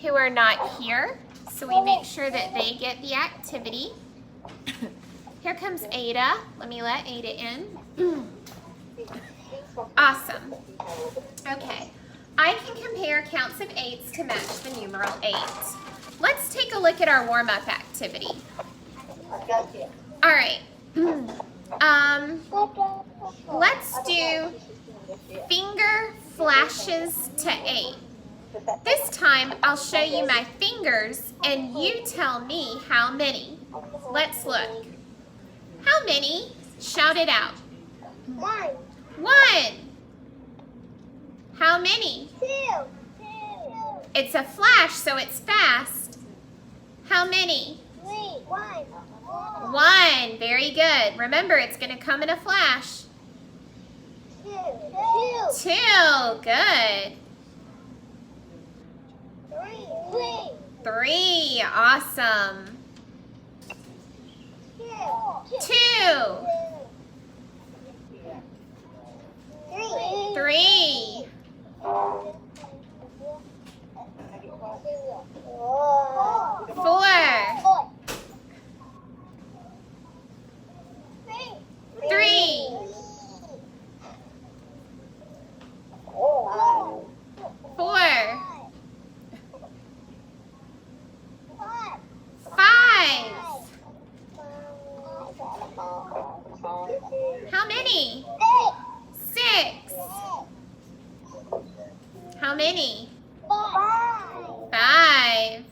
who are not here. So we make sure that they get the activity. Here comes Ada. Let me let Ada in. Awesome. Okay. I can compare counts of 8s to match the numeral 8. Let's take a look at our warm-up activity. All right. Let's do finger flashes to 8. This time, I'll show you my fingers, and you tell me how many. Let's look. How many? Shout it out. 1. 1. How many? 2. It's a flash, so it's fast. How many? 3. 1. 1. Very good. Remember, it's going to come in a flash. 2. 2. Good. 3. 3. Awesome. 2. 2. 3. 4. 3. 4. 5. How many? 6. How many? 5.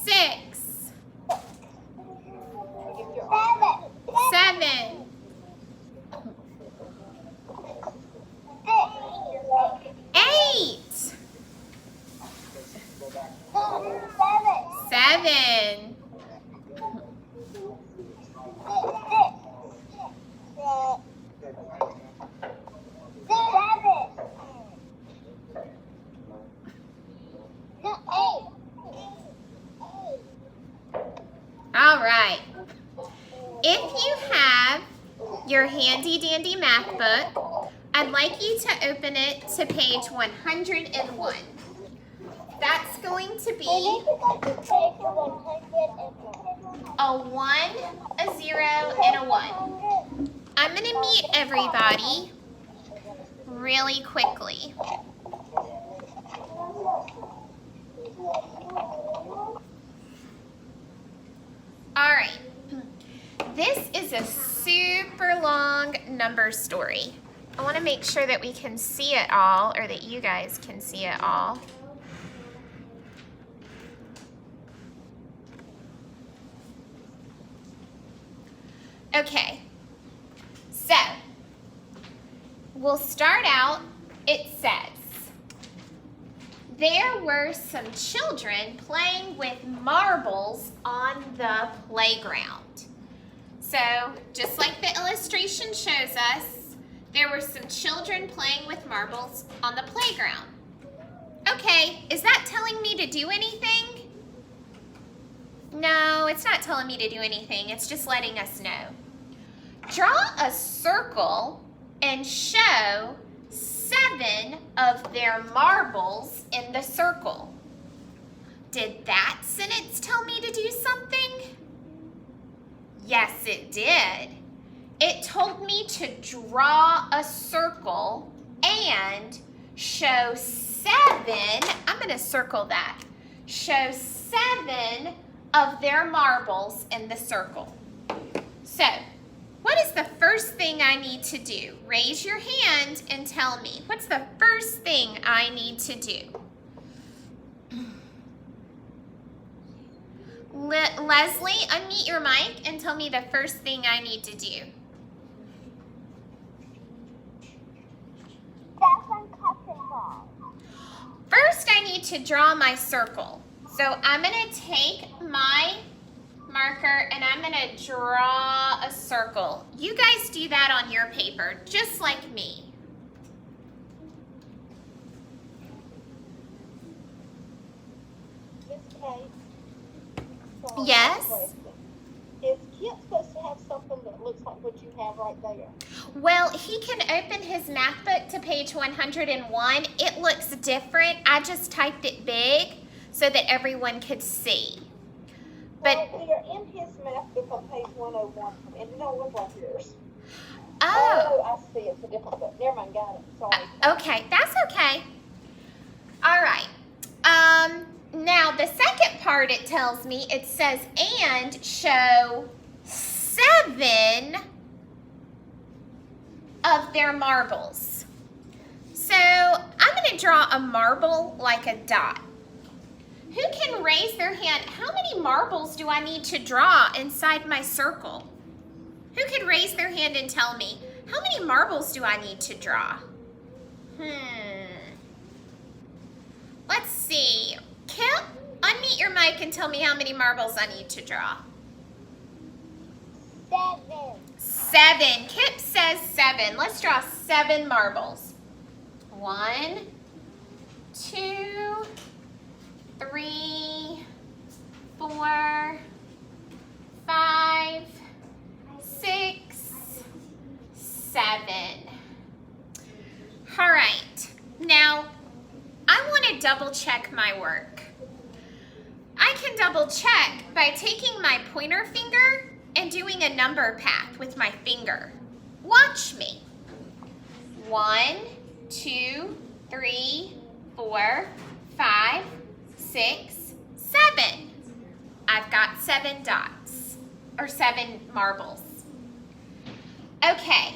6. 7. 8. 7. 8. All right. If you have your handy dandy math book, I'd like you to open it to page 101. That's going to be a 1, a 0, and a 1. I'm going to meet everybody really quickly. All right. This is a super long number story. I want to make sure that we can see it all, or that you guys can see it all. Okay, so we'll start out. It says, there were some children playing with marbles on the playground. So, just like the illustration shows us, there were some children playing with marbles on the playground. Okay, is that telling me to do anything? No, it's not telling me to do anything. It's just letting us know. Draw a circle and show 7 of their marbles in the circle. Did that sentence tell me to do something? Yes, it did. It told me to draw a circle and show 7, I'm going to circle that, show 7 of their marbles in the circle. So, what is the first thing I need to do? Raise your hand and tell me. What's the first thing I need to do? Leslie, unmute your mic and tell me the first thing I need to do. First, I need to draw my circle. So I'm going to take my marker and I'm going to draw a circle. You guys do that on your paper, just like me. Okay. Yes? Is Kip supposed to have something that looks like what you have right there. Well, he can open his math book to page 101. It looks different. I just typed it big so that everyone could see. But Well, here in his math book on page 101, and it don't look like yours. oh, I see. It's a different book. Never mind, got it. Sorry. okay, that's okay. All right. Now the second part it tells me, it says, and show 7 of their marbles. So I'm going to draw a marble like a dot. Who can raise their hand? How many marbles do I need to draw inside my circle? Who can raise their hand and tell me, how many marbles do I need to draw? Let's see. Kip, unmute your mic and tell me how many marbles I need to draw. 7. Kip says 7. Let's draw 7 marbles. 1, 2, 3, 4, 5, 6, 7. All right. Now, I want to double check my work. I can double check by taking my pointer finger and doing a number path with my finger. Watch me. 1, 2, 3, 4, 5, 6, 7. I've got 7 dots, or 7 marbles. Okay.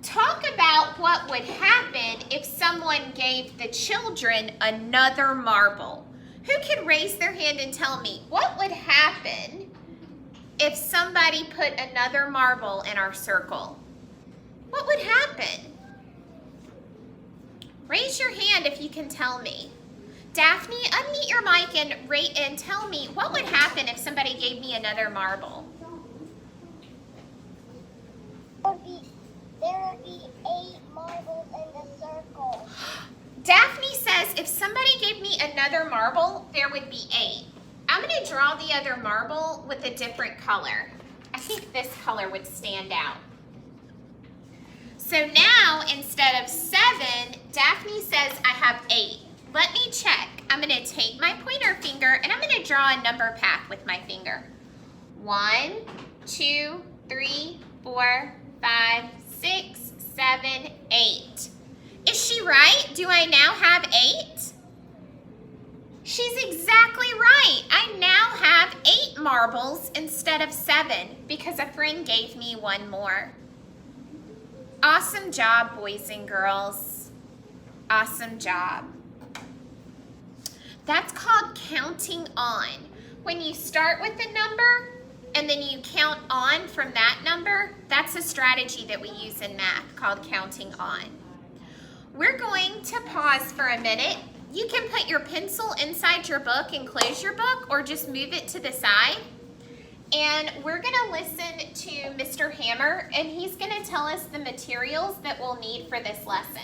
Talk about what would happen if someone gave the children another marble. Who can raise their hand and tell me what would happen if somebody put another marble in our circle? What would happen? Raise your hand if you can tell me. Daphne, unmute your mic and tell me what would happen if somebody gave me another marble. There would be 8 marbles in the circle. Daphne says if somebody gave me another marble, there would be 8. I'm going to draw the other marble with a different color. I think this color would stand out. So now, instead of 7, Daphne says I have 8. Let me check. I'm going to take my pointer finger and I'm going to draw a number path with my finger. 1, 2, 3, 4, 5, 6, 7, 8. Is she right? Do I now have 8? She's exactly right. I now have 8 marbles instead of 7 because a friend gave me 1 more. Awesome job, boys and girls. Awesome job. That's called counting on. When you start with a number and then you count on from that number, that's a strategy that we use in math called counting on. We're going to pause for a minute. You can put your pencil inside your book and close your book or just move it to the side. And we're going to listen to Mr. Hammer, and he's going to tell us the materials that we'll need for this lesson.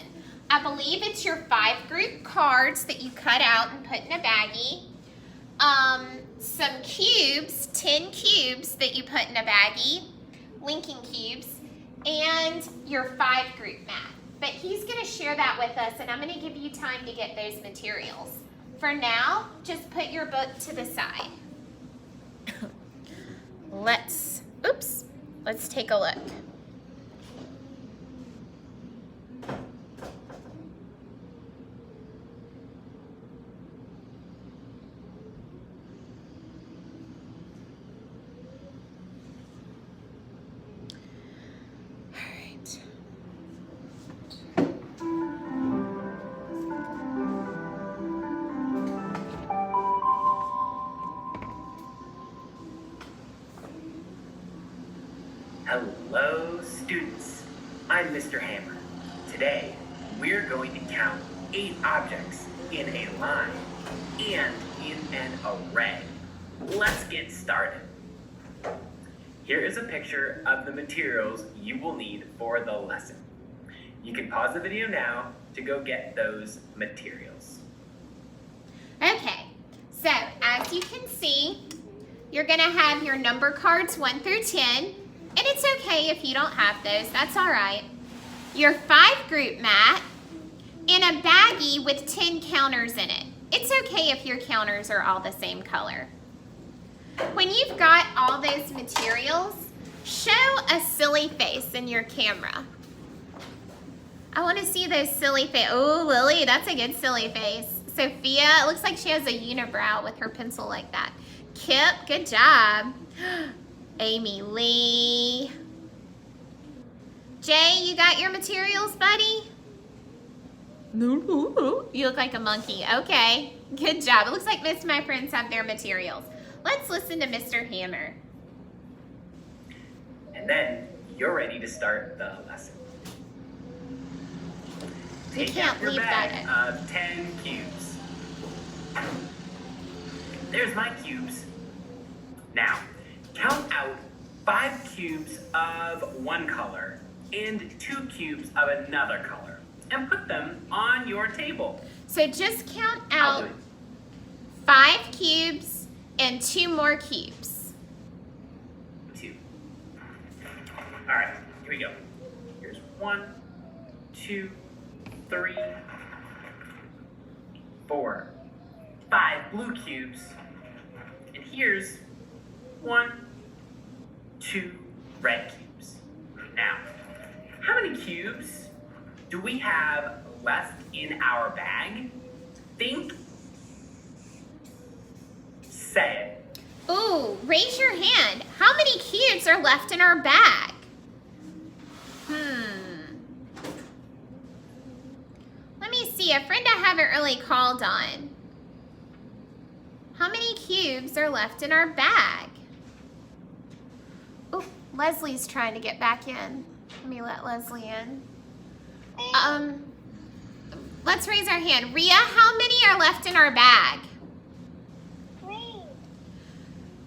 I believe it's your 5 group cards that you cut out and put in a baggie. Some cubes, 10 cubes that you put in a baggie, linking cubes, and your 5 group math. But he's going to share that with us, and I'm going to give you time to get those materials. For now, just put your book to the side. Let's take a look. Hello, students. I'm Mr. Hammer. Today, we're going to count 8 objects in a line and in an array. Let's get started. Here is a picture of the materials you will need for the lesson. You can pause the video now to go get those materials. Okay, so as you can see, You're gonna have your number cards 1 through 10, and it's okay if you don't have those, that's all right. Your 5-group mat, and a baggie with 10 counters in it. It's okay if your counters are all the same color. When you've got all those materials, show a silly face in your camera. I want to see those silly face. Oh, Lily, that's a good silly face. Sophia, it looks like she has a unibrow with her pencil like that. Kip, good job. Amy Lee. Jay, you got your materials, buddy? No. You look like a monkey. Okay, good job. It looks like most of my friends have their materials. Let's listen to Mr. Hammer. And then you're ready to start the lesson. You Take can't out your leave bag that of 10 cubes. There's my cubes. Now, count out 5 cubes of one color and 2 cubes of another color and put them on your table. So just count I'll out do it. 5 cubes and 2 more cubes. 2. All right, here we go. Here's 1, 2, 3, 4, 5 blue cubes. And here's 1, 2 red cubes. Now, how many cubes do we have left in our bag? Think. Say it. Ooh, raise your hand. How many cubes are left in our bag? Let me see, a friend I haven't really called on. How many cubes are left in our bag? Oh, Leslie's trying to get back in. Let me let Leslie in. Let's raise our hand. Rhea, how many are left in our bag? 3.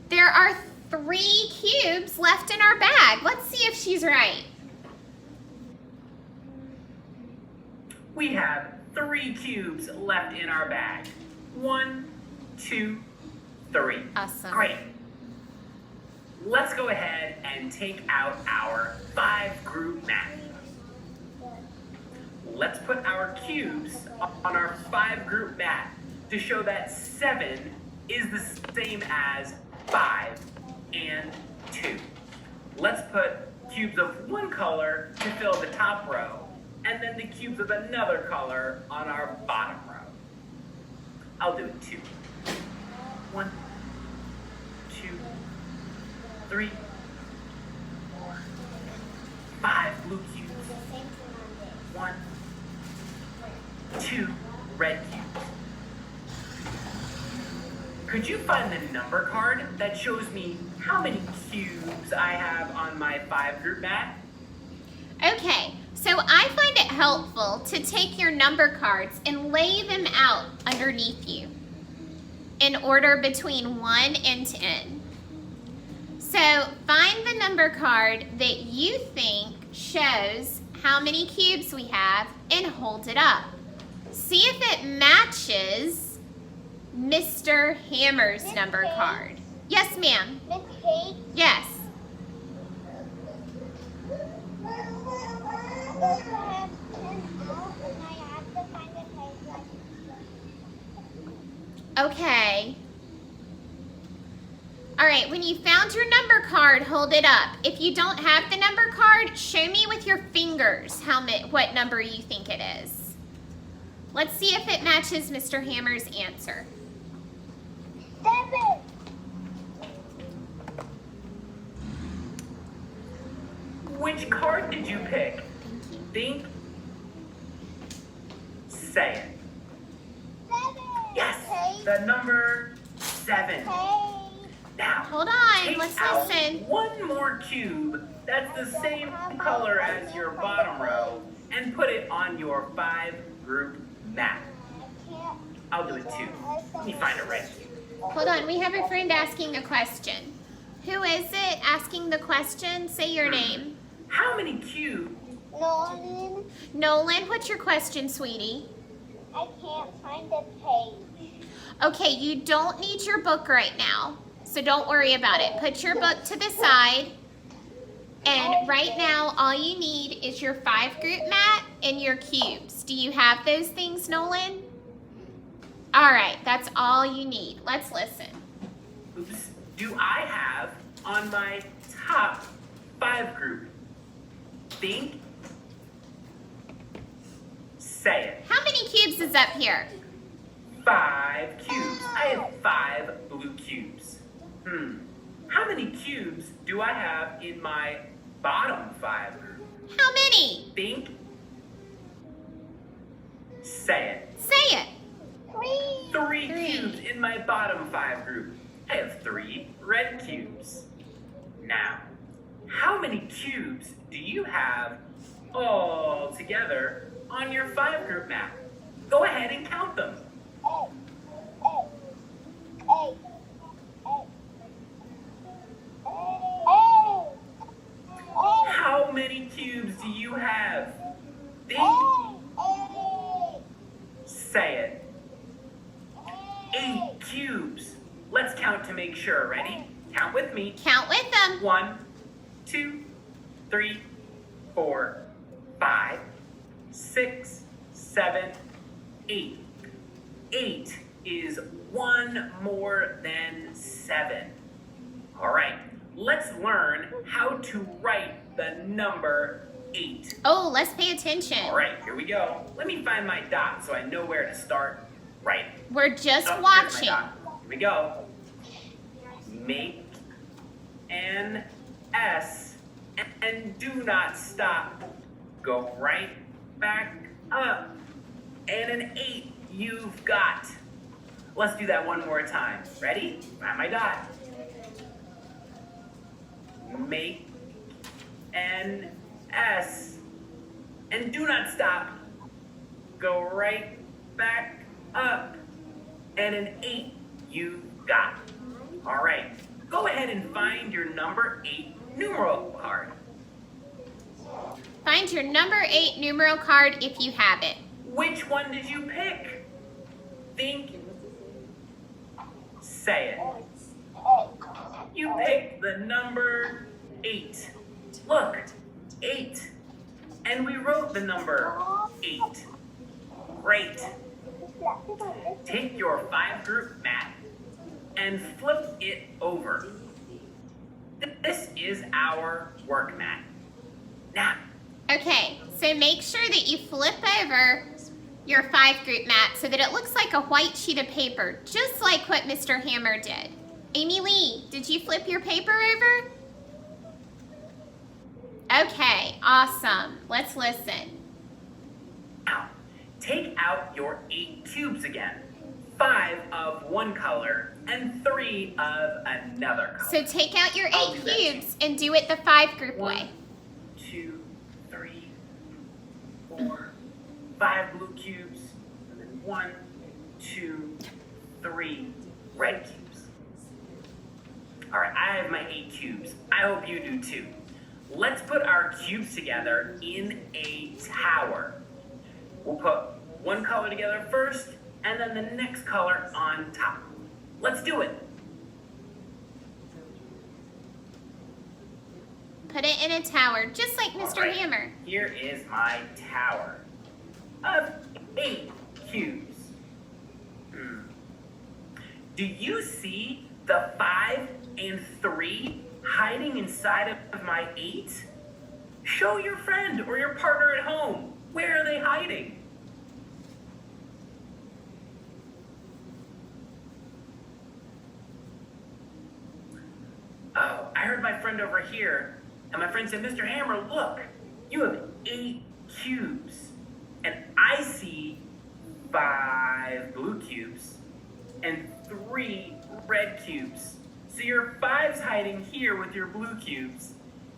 There are 3 cubes left in our bag. Let's see if she's right. We have 3 cubes left in our bag. 1, 2, 3. Awesome. Great. Let's go ahead and take out our 5-group mat. Let's put our cubes on our 5-group mat to show that 7 is the same as 5 and 2. Let's put cubes of one color to fill the top row, and then the cubes of another color on our bottom row. I'll do it 2. 1, 2, 3, 4, 5 blue cubes. 1, 2 red cubes. Could you find the number card that shows me how many cubes I have on my 5-group mat? Okay, so I find it helpful to take your number cards and lay them out underneath you in order between 1 and 10. So find the number card that you think shows how many cubes we have and hold it up. See if it matches Mr. Hammer's Miss number Kate? card. Yes, ma'am. Miss Kate, Yes. this has 10 out, and I have to find a page like Okay. All right, when you found your number card, hold it up. If you don't have the number card, show me with your fingers what number you think it is. Let's see if it matches Mr. Hammer's answer. 7. Which card did you pick? Thank you. Think. Say it. 7. Yes, Kate, the number 7. Kate. Now, Hold on, take let's out listen. one more cube that's the same color as your bottom row and put it on your 5-group mat. I can't. I'll do it too. Let me find a red cube. Hold on, we have a friend asking a question. Who is it asking the question? Say your name. How many cubes? Nolan, Nolan, what's your question, sweetie? I can't find a page. Okay, you don't need your book right now. So don't worry about it. Put your book to the side. And right now, all you need is your 5-group mat and your cubes. Do you have those things, Nolan? All right, that's all you need. Let's listen. Oops. Do I have on my top 5 group? Think. Say it. How many cubes is up here? 5 cubes. I have 5 blue cubes. How many cubes do I have in my bottom 5 group? How many? Think. Say it. Say it. 3 cubes in my bottom 5 group. I have 3 red cubes. Now, how many cubes do you have all together on your 5-group map? Go ahead and count them. How many cubes do you have? Think. Say it. 8 cubes. Let's count to make sure. Ready? Count with me. Count with them. 1, 2, 3, 4, 5, 6, 7, 8. 8 is 1 more than 7. All right, let's learn how to write the number 8. Oh, let's pay attention. All right, here we go. Let me find my dot so I know where to start writing. We're just Oh, here's my watching. dot. Here we go. Make an S and do not stop. Go right back up. And an 8 you've got. Let's do that one more time. Ready? Find my dot. Make an S and do not stop. Go right back up. And an 8 you've got. All right, go ahead and find your number 8 numeral card. Find your number 8 numeral card if you have it. Which one did you pick? Think. Say it. You picked the number 8. Look, 8. And we wrote the number 8. Great. Take your 5-group mat and flip it over. This is our work mat. Now, Okay, so make sure that you flip over your 5-group mat so that it looks like a white sheet of paper, just like what Mr. Hammer did. Amy Lee, did you flip your paper over? Okay, awesome. Let's listen. now, take out your 8 cubes again. 5 of one color and 3 of another color. So take out your I'll 8 do that. cubes and do it the 5-group 1, way. 2, 3, 4, 5 blue cubes, and then 1, 2, 3 red cubes. All right, I have my 8 cubes. I hope you do too. Let's put our cubes together in a tower. We'll put one color together first, and then the next color on top. Let's do it. Put it in a tower, just like Mr. All right, Hammer. Here is my tower of 8 cubes. Do you see the 5 and 3 hiding inside of my 8? Show your friend or your partner at home. Where are they hiding? Oh, I heard my friend over here, and my friend said, Mr. Hammer, look, you have 8 cubes, and I see 5 blue cubes and 3 red cubes. So your 5's hiding here with your blue cubes,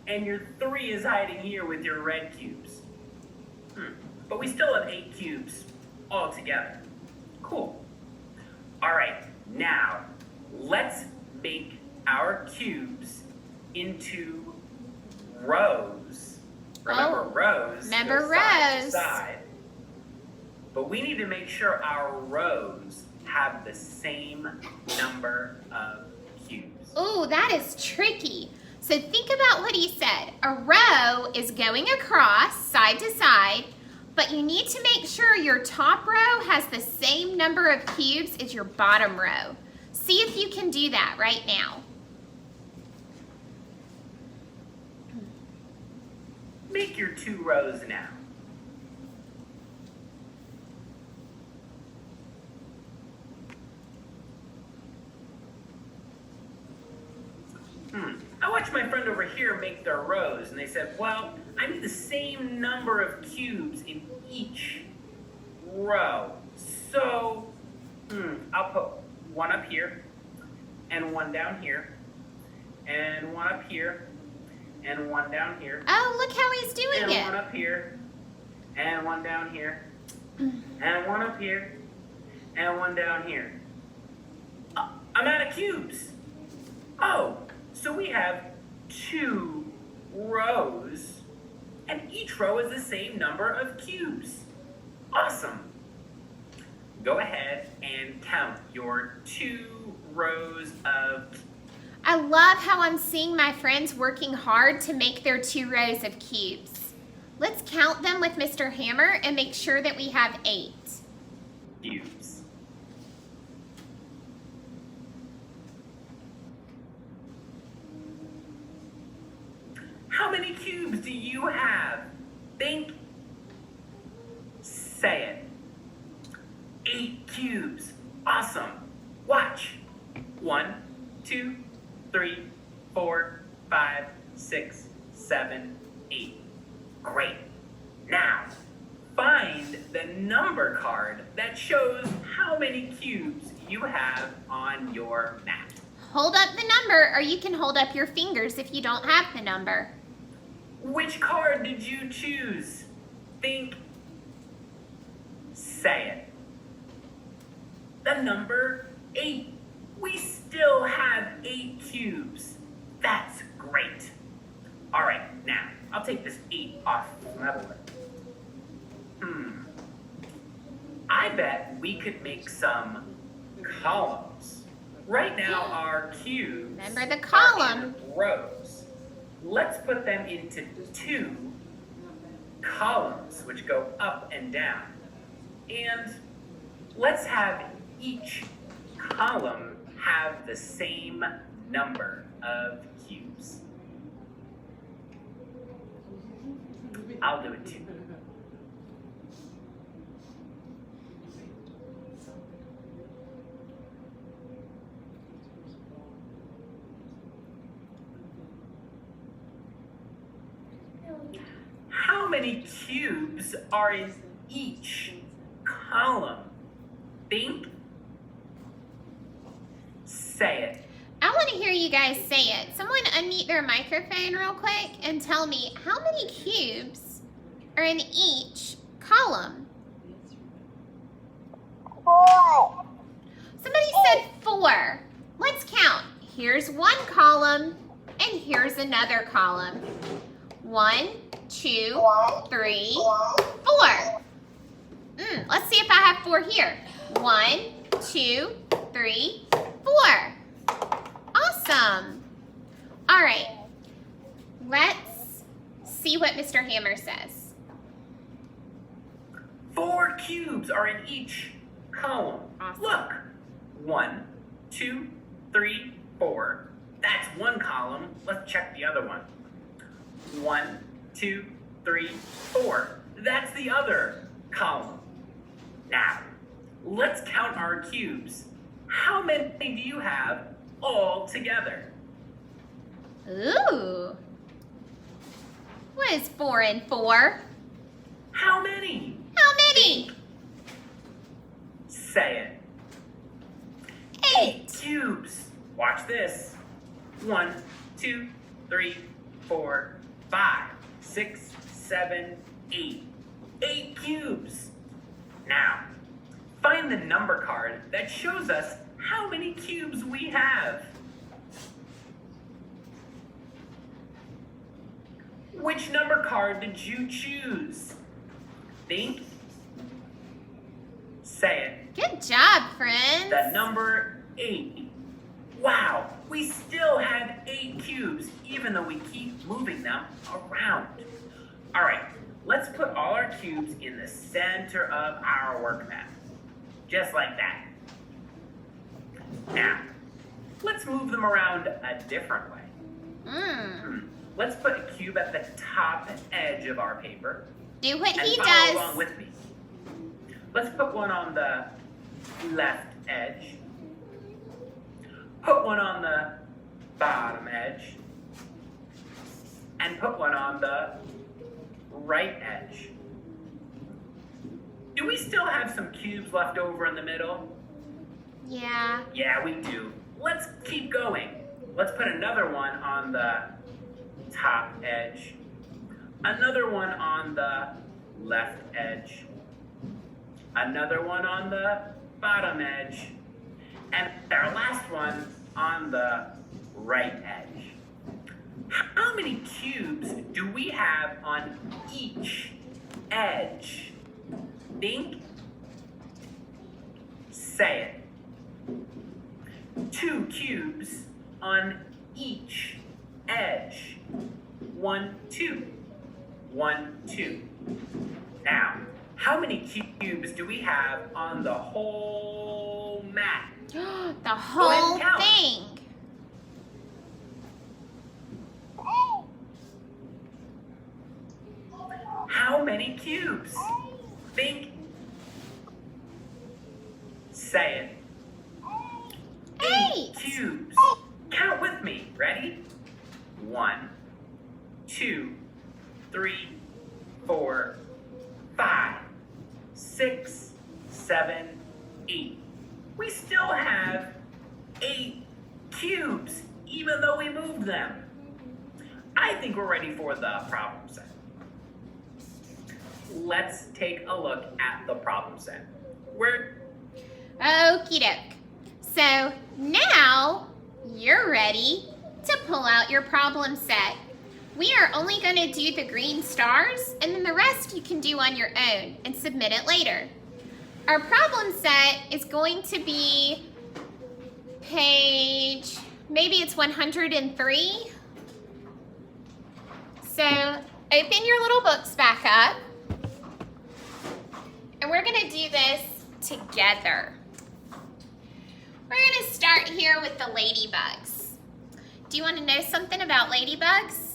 and your 3 is hiding here with your red cubes. But we still have 8 cubes all together. Cool. All right, now let's make our cubes into rows. Remember rows. remember go side to rows. side. But we need to make sure our rows have the same number of cubes? Ooh, that is tricky. So think about what he said. A row is going across side to side, but you need to make sure your top row has the same number of cubes as your bottom row. See if you can do that right now. Make your 2 rows now. I watched my friend over here make their rows, and they said, well, I need the same number of cubes in each row. So, I'll put 1 up here, and 1 down here, and 1 up here, and 1 down here. Oh, look how he's doing And it. 1 up here, and 1 down here, and 1 up here, and 1 down here. I'm out of cubes. Oh, so we have 2 rows, and each row is the same number of cubes. Awesome. Go ahead and count your 2 rows of. I love how I'm seeing my friends working hard to make their 2 rows of cubes. Let's count them with Mr. Hammer and make sure that we have 8. Cubes. How many cubes do you have? Think. Say it. 8 cubes. Awesome. Watch. 1, 2, 3, 4, 5, 6, 7, 8. Great. Now, find the number card that shows how many cubes you have on your map. Hold up the number, or you can hold up your fingers if you don't have the number. Which card did you choose? Think. Say it. The number 8. We still have 8 cubes. That's great. All right, now, I'll take this 8 off my board. I bet we could make some columns. Right now, our cubes Remember the are column. in rows. Let's put them into 2 columns, which go up and down. And let's have each column have the same number of cubes. I'll do it too. How many cubes are in each column? Think. Say it. I want to hear you guys say it. Someone unmute their microphone real quick and tell me how many cubes are in each column. 4. Somebody said 4. Let's count. Here's 1 column and here's another column. 1, 2, 3, 4. Let's see if I have 4 here. 1, 2, 3, 4. Awesome. All right. Let's see what Mr. Hammer says. 4 cubes are in each column. Awesome. Look. 1, 2, 3, 4. That's 1 column. Let's check the other one. 1, 2, 3, 4. That's the other column. Now, let's count our cubes. How many do you have all together? Ooh. What is 4 and 4? How many? How many? Say it. 8 cubes. Watch this. 1, 2, 3, 4, 5, 6, 7, 8. 8 cubes. Now, find the number card that shows us how many cubes we have. Which number card did you choose? Think. Say it. Good job, friends. The number 8. Wow, we still have 8 cubes, even though we keep moving them around. All right, let's put all our cubes in the center of our work map. Just like that. Now, let's move them around a different way. Let's put a cube at the top edge of our paper. Do what And he follow does. along with me. Let's put one on the left edge. Put one on the bottom edge. And put one on the right edge. Do we still have some cubes left over in the middle? Yeah. Yeah, we do. Let's keep going. Let's put another one on the top edge. Another one on the left edge. Another one on the bottom edge. And our last one on the right edge. How many cubes do we have on each edge? Think. Say it. 2 cubes on each edge. 1, 2. 1, 2. Now, how many cubes do we have on the whole map? The whole count. thing. 8. How many cubes? Think. Say it. 8. Cubes. Count with me. Ready? 1, 2, 3, 4, 5, 6, 7, 8. We still have 8 cubes, even though we moved them. I think we're ready for the problem set. Let's take a look at the problem set. Okie doke. So now you're ready to pull out your problem set. We are only going to do the green stars, and then the rest you can do on your own and submit it later. Our problem set is going to be page, maybe it's 103. So open your little books back up, and we're going to do this together. We're going to start here with the ladybugs. Do you want to know something about ladybugs?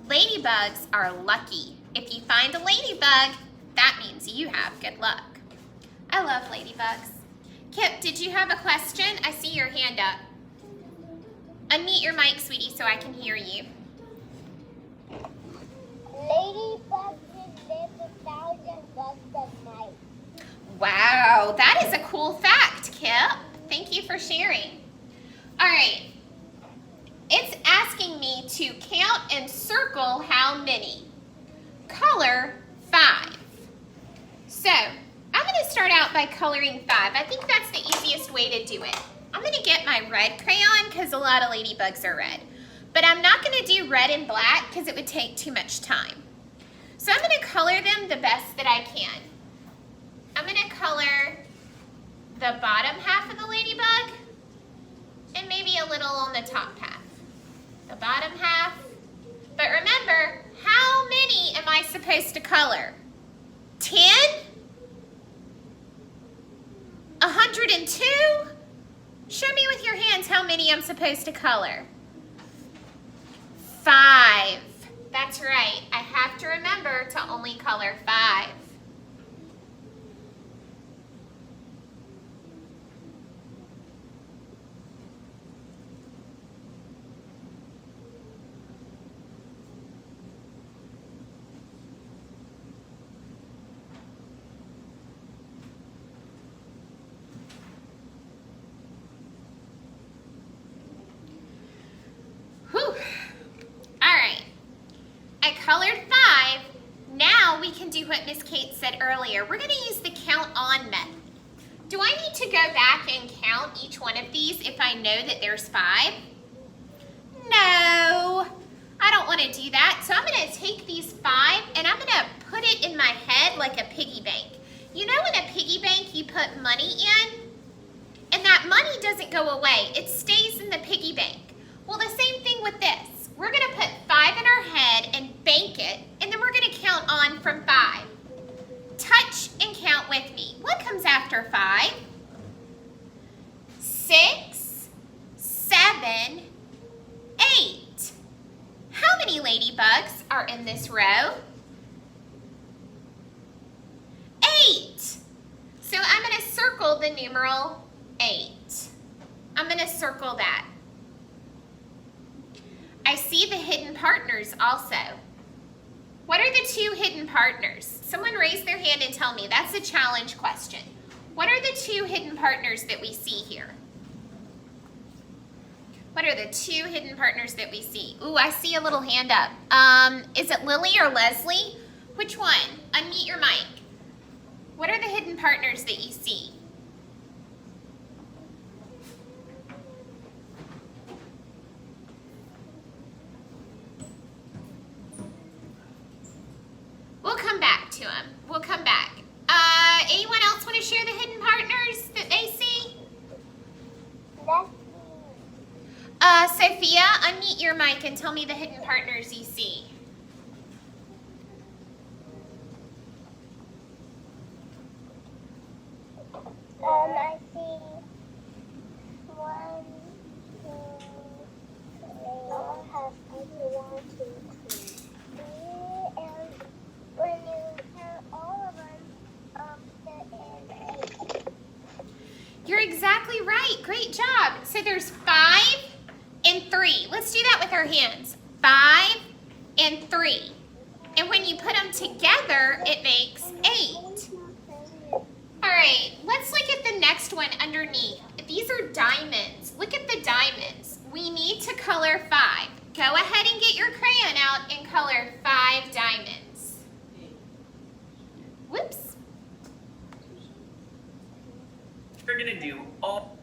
Ladybugs are lucky. If you find a ladybug, that means you have good luck. I love ladybugs. Kip, did you have a question? I see your hand up. Unmute your mic, sweetie, so I can hear you. Ladybugs can live 1,000 bugs a night. Wow, that is a cool fact, Kip. Thank you for sharing. All right. It's asking me to count and circle how many. Color 5. So, I'm going to start out by coloring 5. I think that's the easiest way to do it. I'm going to get my red crayon because a lot of ladybugs are red. But I'm not going to do red and black because it would take too much time. So I'm going to color them the best that I can. I'm going to color the bottom half of the ladybug and maybe a little on the top half. The bottom half. But remember, how many am I supposed to color? 10? 102? Show me with your hands how many I'm supposed to color. 5. That's right. I have to remember to only color 5. Colored 5. Now we can do what Miss Kate said earlier. We're going to use the count on method. Do I need to go back and count each one of these if I know that there's 5? No, I don't want to do that. So I'm going to take these 5 and I'm going to put it in my head like a piggy bank. You know in a piggy bank you put money in? And that that money doesn't go away. It stays in the piggy bank. Well, the same thing with this. We're going to put 5 in our head and bank it, and then we're going to count on from 5. Touch and count with me. What comes after 5? 6, 7, 8. How many ladybugs are in this row? 8. So I'm going to circle the numeral 8. I'm going to circle that. I see the hidden partners also. What are the 2 hidden partners? Someone raise their hand and tell me. That's a challenge question. What are the 2 hidden partners that we see here? What are the 2 hidden partners that we see? Ooh, I see a little hand up. Is it Lily or Leslie? Which one? Unmute your mic. What are the hidden partners that you see? We'll come back to them. We'll come back. Anyone else want to share the hidden partners that they see? That's me. Sophia, unmute your mic and tell me the hidden partners you see. I see 1, 2, 3. I see 1, 2, 3. And when you count all of them, there is 8. You're exactly right. Great job. So there's 5 and 3. Let's do that with our hands. 5 and 3. And when you put them together, it makes 8. All right, let's look at the next one underneath. These are diamonds. Look at the diamonds. We need to color 5. Go ahead and get your crayon out and color 5 diamonds. Whoops. We're gonna do all.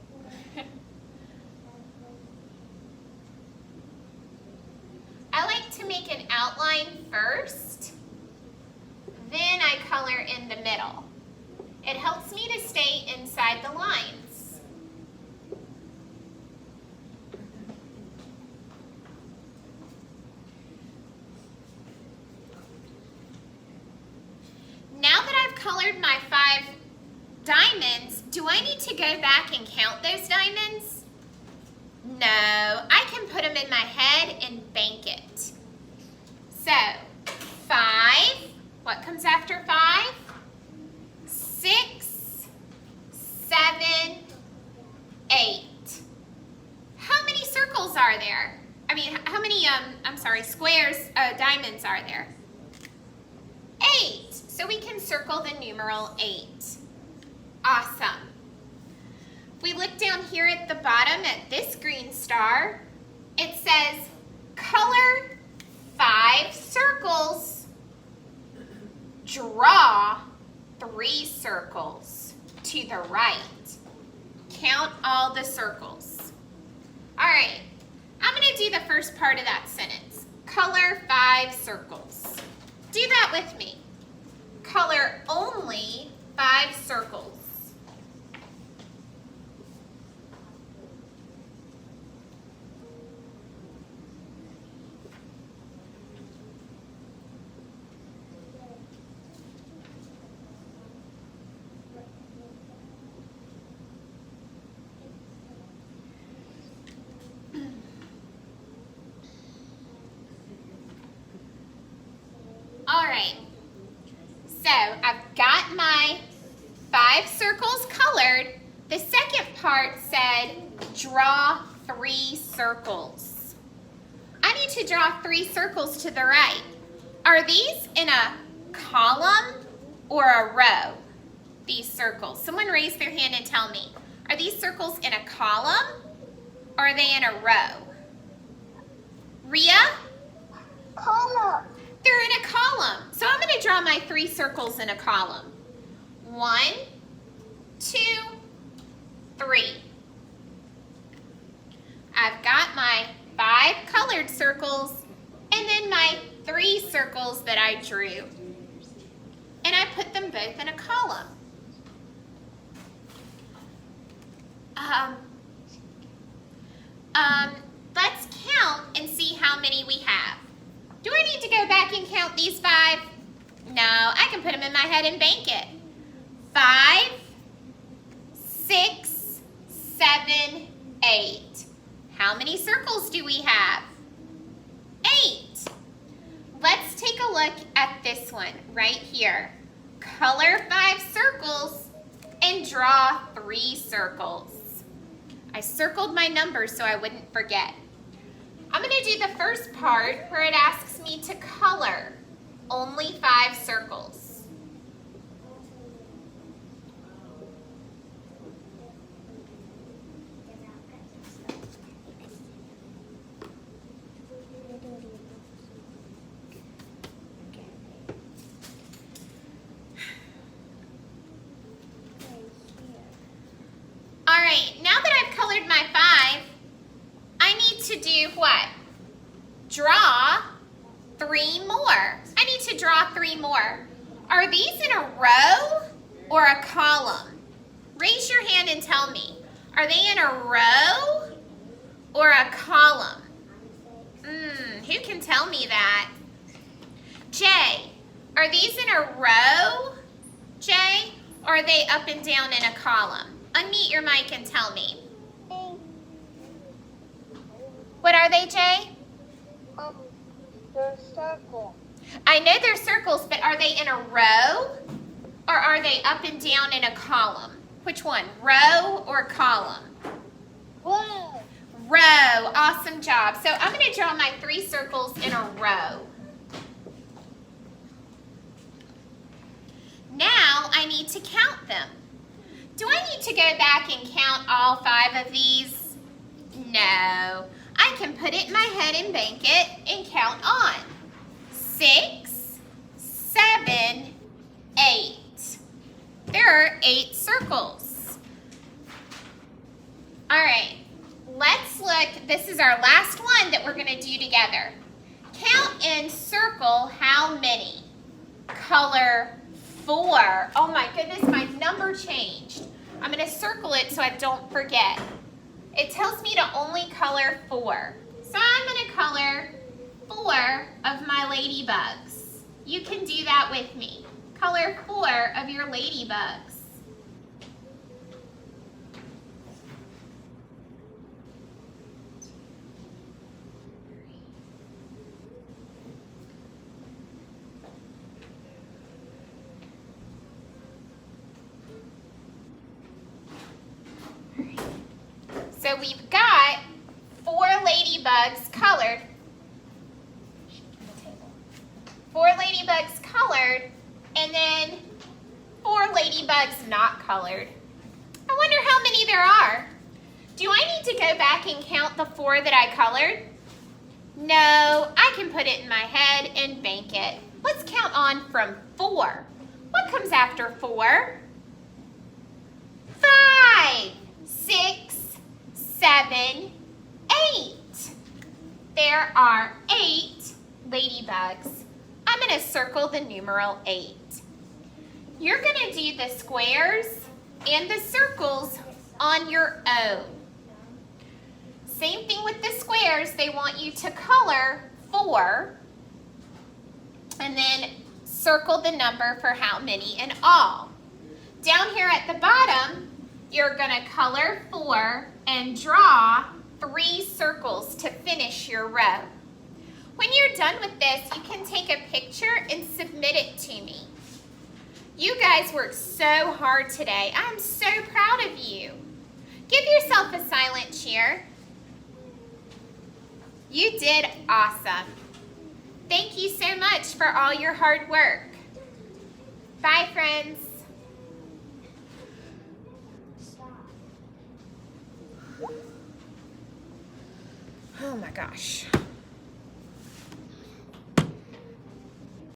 I like to make an outline first, then I color in the middle. It helps me to stay inside the lines. Now that I've colored my 5 diamonds, do I need to go back and count those diamonds? No, I can put them in my head and bank it. So, 5, what comes after 5? 6, 7, 8. How many circles are there? I mean, how many, squares, diamonds are there? 8. So we can circle the numeral 8. Awesome. If we look down here at the bottom at this green star, it says color 5 circles, draw 3 circles to the right. Count all the circles. All right, I'm going to do the first part of that sentence. Color 5 circles. Do that with me. Color only 5 circles. All right, so I've got my 5 circles colored. The second part said draw 3 circles. I need to draw 3 circles to the right. Are these in a column or a row, these circles? Someone raise their hand and tell me. Are these circles in a column or are they in a row? Ria? Column. They're in a column. So I'm going to draw my 3 circles in a column. 1, 2, 3. I've got my 5 colored circles and then my 3 circles that I drew. And I put them both in a column. Let's count and see how many we have. Do I need to go back and count these 5? No, I can put them in my head and bank it. 5, 6, 7, 8. How many circles do we have? 8. Let's take a look at this one right here. Color 5 circles and draw 3 circles. I circled my numbers so I wouldn't forget. I'm going to do the first part where it asks me to color only 5 circles. All right, now that I've colored my 5, I need to do what? Draw 3 more. I need to draw 3 more. Are these in a row or a column? Raise your hand and tell me. Are they in a row or a column? Who can tell me that? Jay, are these in a row, Jay, or are they up and down in a column? Unmute your mic and tell me. What are they, Jay? They're circle. I know they're circles, but are they in a row or are they up and down in a column? Which one, row or column? Whoa. Row, awesome job. So I'm going to draw my 3 circles in a row. Now I need to count them. Do I need to go back and count all 5 of these? No. I can put it in my head and bank it and count on. 6, 7, 8. There are 8 circles. All right, let's look. This is our last one that we're going to do together. Count and circle how many. Color 4. Oh my goodness, my number changed. I'm going to circle it so I don't forget. It tells me to only color 4. So I'm going to color 4 of my ladybugs. You can do that with me. Color 4 of your ladybugs. So we've got 4 ladybugs colored. 4 ladybugs colored, and then 4 ladybugs not colored. I wonder how many there are. Do I need to go back and count the 4 that I colored? No, I can put it in my head and bank it. Let's count on from 4. What comes after 4? 5, 6, 7, 8. There are 8 ladybugs. I'm going to circle the numeral 8. You're going to do the squares and the circles on your own. Same thing with the squares. They want you to color 4 and then circle the number for how many in all. Down here at the bottom, you're going to color 4 and draw 3 circles to finish your row. When you're done with this, you can take a picture and submit it to me. You guys worked so hard today. I'm so proud of you. Give yourself a silent cheer. You did awesome. Thank you so much for all your hard work. Bye, friends. Oh my gosh.